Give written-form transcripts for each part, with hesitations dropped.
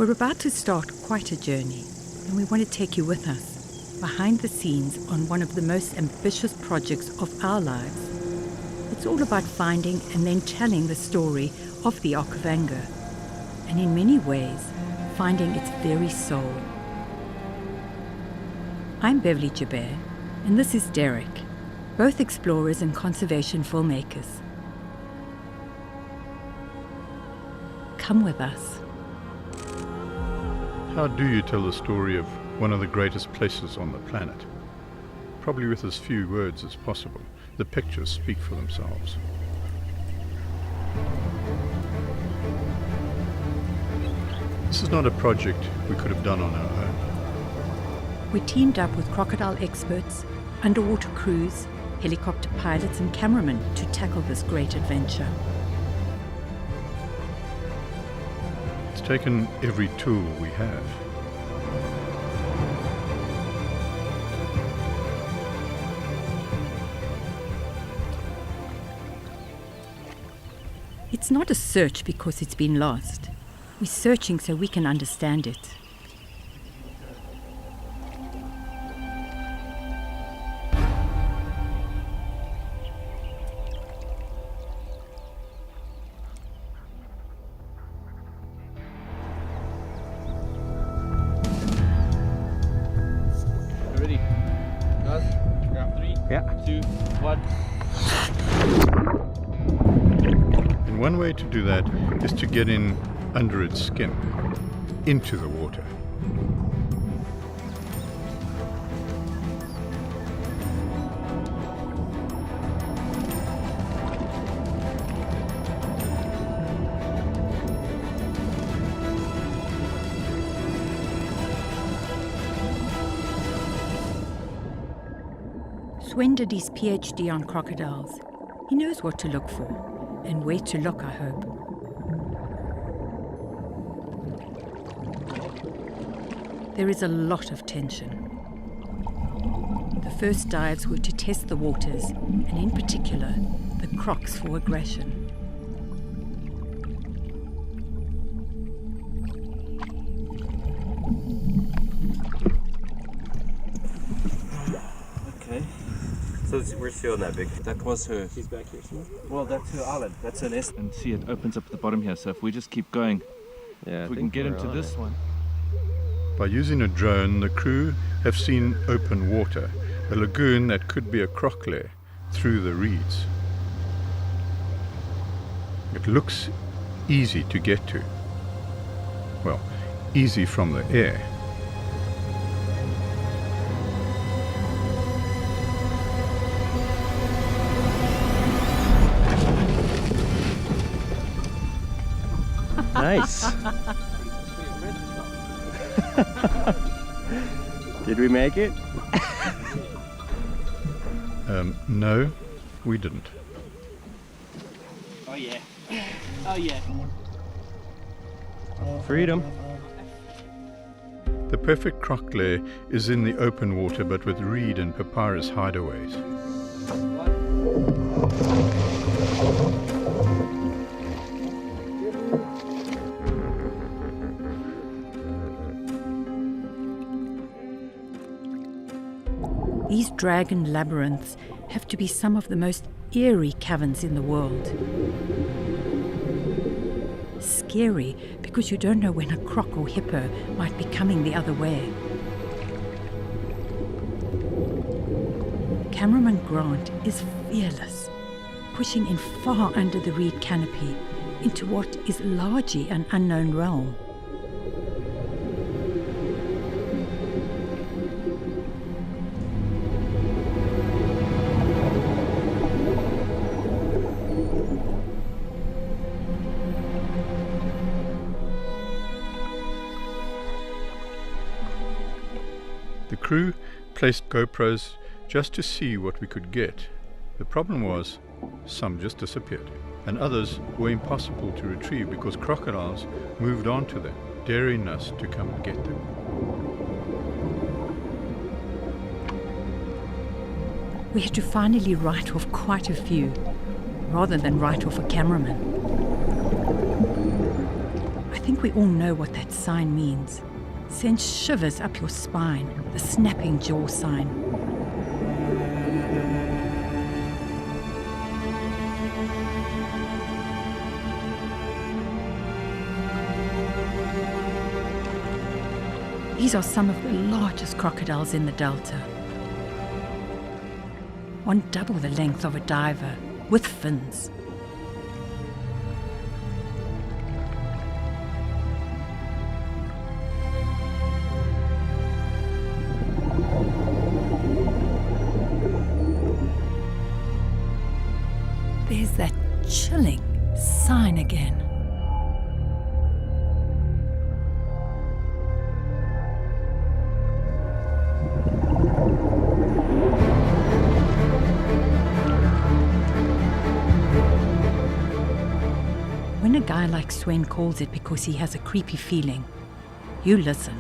We're about to start quite a journey, and we want to take you with us, behind the scenes on one of the most ambitious projects of our lives. It's all about finding and then telling the story of the Okavango, and in many ways, finding its very soul. I'm Beverly Jabert, and this is Derek, both explorers and conservation filmmakers. Come with us. How do you tell the story of one of the greatest places on the planet? Probably with as few words as possible. The pictures speak for themselves. This is not a project we could have done on our own. We teamed up with crocodile experts, underwater crews, helicopter pilots and cameramen to tackle this great adventure. It's taken every tool we have. It's not a search because it's been lost. We're searching so we can understand it. Ready? Guys, grab 3, Yeah. 2, 1. And one way to do that is to get in under its skin, into the water. Swen did his PhD on crocodiles. He knows what to look for, and where to look, I hope. There is a lot of tension. The first dives were to test the waters, and in particular, the crocs for aggression. Okay. So we're still on that big. That was her. She's back here. Well, that's her island. That's her nest. And see, it opens up at the bottom here. So if we just keep going, Yeah, if we can get into this one. By using a drone, the crew have seen open water, a lagoon that could be a croc lair through the reeds. It looks easy to get to. Well, easy from the air. Nice. Did we make it? No, we didn't. Oh yeah. Oh yeah. Freedom. The perfect croc lair is in the open water, but with reed and papyrus hideaways. These dragon labyrinths have to be some of the most eerie caverns in the world. Scary because you don't know when a croc or hippo might be coming the other way. Cameraman Grant is fearless, pushing in far under the reed canopy into what is largely an unknown realm. The crew placed GoPros just to see what we could get. The problem was, some just disappeared, and others were impossible to retrieve because crocodiles moved on to them, daring us to come and get them. We had to finally write off quite a few, rather than write off a cameraman. I think think we all know what that sign means. Sends shivers up your spine, the snapping jaw sign. These are some of the largest crocodiles in the Delta. One double the length of a diver, with fins. There's that chilling sign again. When a guy like Swen calls it because he has a creepy feeling, you listen.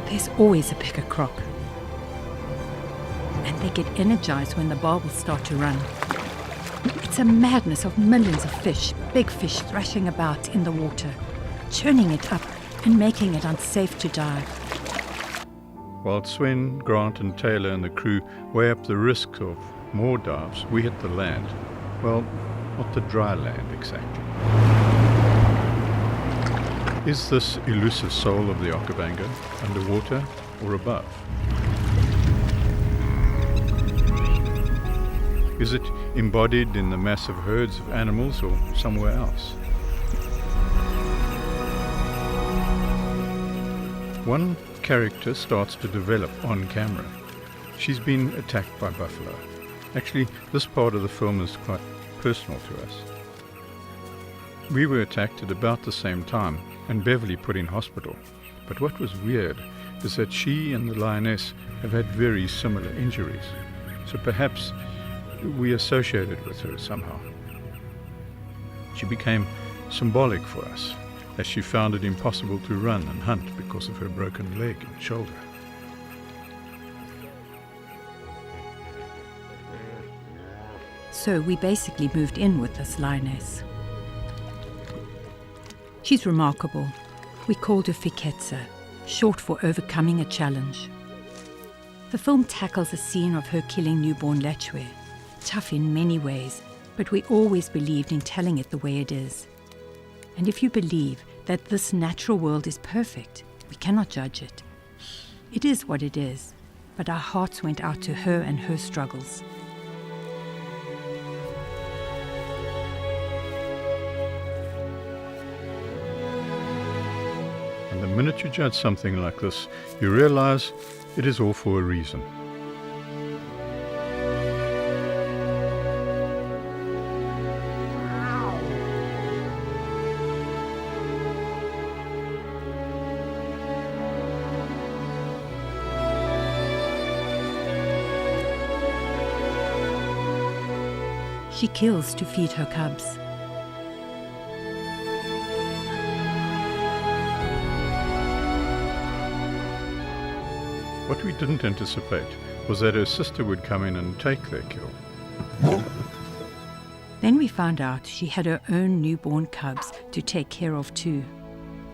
There's always a picker croc. And they get energized when the barbels start to run. It's a madness of millions of fish, big fish thrashing about in the water, churning it up and making it unsafe to dive. While Swen, Grant and Taylor and the crew weigh up the risk of more dives, we hit the land. Well, not the dry land exactly. Is this elusive soul of the Okavango underwater or above? Is it embodied in the massive herds of animals or somewhere else? One character starts to develop on camera. She's been attacked by buffalo. Actually, this part of the film is quite personal to us. We were attacked at about the same time and Beverly put in hospital. But what was weird is that she and the lioness have had very similar injuries. So perhaps we associated with her somehow. She became symbolic for us, as she found it impossible to run and hunt because of her broken leg and shoulder. So we basically moved in with this lioness. She's remarkable. We called her Fiketsa, short for overcoming a challenge. The film tackles a scene of her killing newborn Lechwe, tough in many ways, but we always believed in telling it the way it is. And if you believe that this natural world is perfect, we cannot judge it. It is what it is, but our hearts went out to her and her struggles. And the minute you judge something like this, you realize it is all for a reason. She kills to feed her cubs. What we didn't anticipate was that her sister would come in and take their kill. Then we found out she had her own newborn cubs to take care of too.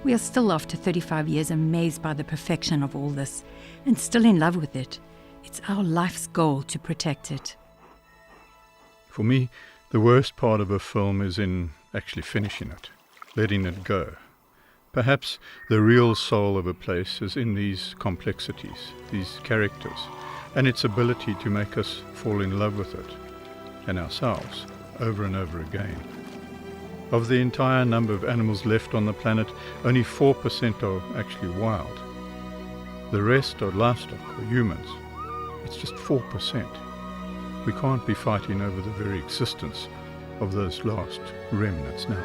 We are still, after 35 years, amazed by the perfection of all this and still in love with it. It's our life's goal to protect it. For me, the worst part of a film is in actually finishing it, letting it go. Perhaps the real soul of a place is in these complexities, these characters, and its ability to make us fall in love with it, and ourselves, over and over again. Of the entire number of animals left on the planet, only 4% are actually wild. The rest are livestock or humans. It's just 4%. We can't be fighting over the very existence of those last remnants now.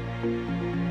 Bye.